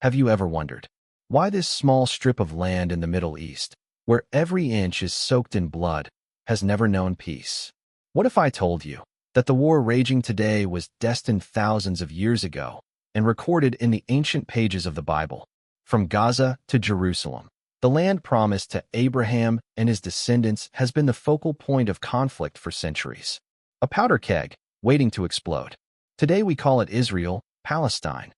Have you ever wondered why this small strip of land in the Middle East, where every inch is soaked in blood, has never known peace? What if I told you that the war raging today was destined thousands of years ago and recorded in the ancient pages of the Bible? From Gaza to Jerusalem, the land promised to Abraham and his descendants has been the focal point of conflict for centuries. A powder keg waiting to explode. Today we call it Israel, Palestine.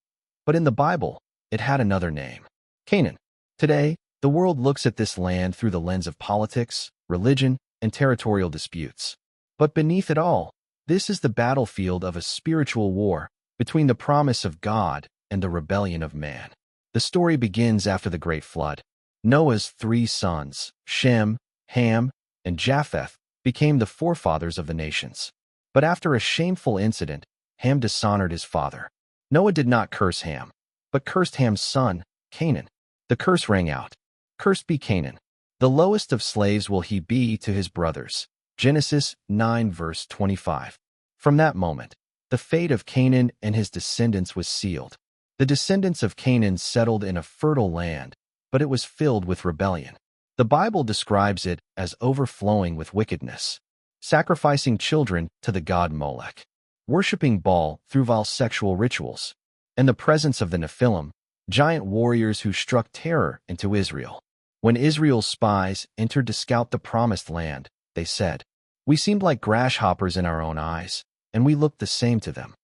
But in the Bible, it had another name: Canaan. Today, the world looks at this land through the lens of politics, religion, and territorial disputes. But beneath it all, this is the battlefield of a spiritual war between the promise of God and the rebellion of man. The story begins after the Great Flood. Noah's 3 sons, Shem, Ham, and Japheth, became the forefathers of the nations. But after a shameful incident, Ham dishonored his father. Noah did not curse Ham, but cursed Ham's son, Canaan. The curse rang out, "Cursed be Canaan. The lowest of slaves will he be to his brothers." Genesis 9 verse 25. From that moment, the fate of Canaan and his descendants was sealed. The descendants of Canaan settled in a fertile land, but it was filled with rebellion. The Bible describes it as overflowing with wickedness, sacrificing children to the god Molech, worshipping Baal through vile sexual rituals, and the presence of the Nephilim, giant warriors who struck terror into Israel. When Israel's spies entered to scout the promised land, they said, "We seemed like grasshoppers in our own eyes, and we looked the same to them."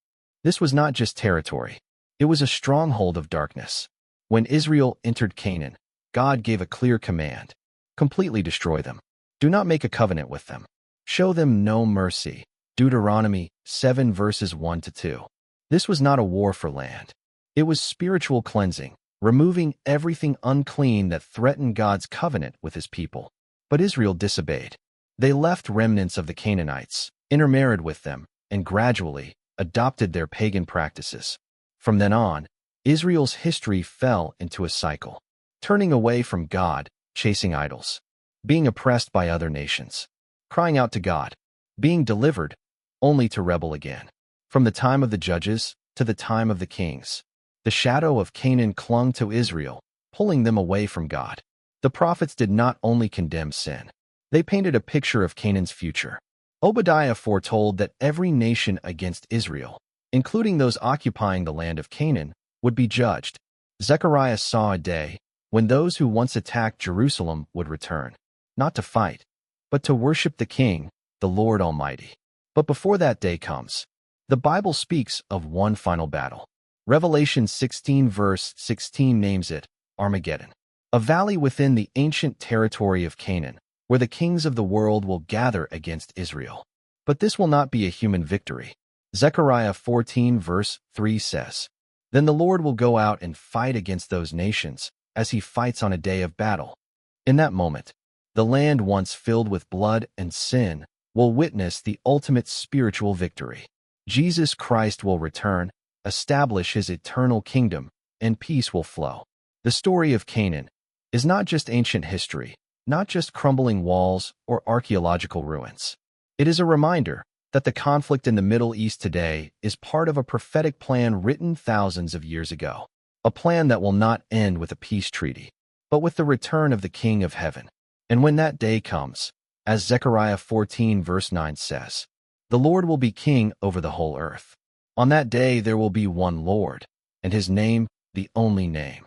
This was not just territory. It was a stronghold of darkness. When Israel entered Canaan, God gave a clear command: completely destroy them. Do not make a covenant with them. Show them no mercy. Deuteronomy 7 verses 1 to 2. This was not a war for land. It was spiritual cleansing, removing everything unclean that threatened God's covenant with his people. But Israel disobeyed. They left remnants of the Canaanites, intermarried with them, and gradually adopted their pagan practices. From then on, Israel's history fell into a cycle: turning away from God, chasing idols, being oppressed by other nations, crying out to God, being delivered, only to rebel again. From the time of the judges to the time of the kings, the shadow of Canaan clung to Israel, pulling them away from God. The prophets did not only condemn sin, they painted a picture of Canaan's future. Obadiah foretold that every nation against Israel, including those occupying the land of Canaan, would be judged. Zechariah saw a day when those who once attacked Jerusalem would return, not to fight, but to worship the King, the Lord Almighty. But before that day comes, the Bible speaks of one final battle. Revelation 16 verse 16 names it Armageddon, a valley within the ancient territory of Canaan, where the kings of the world will gather against Israel. But this will not be a human victory. Zechariah 14 verse 3 says, "Then the Lord will go out and fight against those nations, as he fights on a day of battle." In that moment, the land once filled with blood and sin will witness the ultimate spiritual victory. Jesus Christ will return, establish his eternal kingdom, and peace will flow. The story of Canaan is not just ancient history, not just crumbling walls or archaeological ruins. It is a reminder that the conflict in the Middle East today is part of a prophetic plan written thousands of years ago, a plan that will not end with a peace treaty, but with the return of the King of Heaven. And when that day comes, as Zechariah 14 verse 9 says, the Lord will be king over the whole earth. On that day there will be one Lord, and his name the only name.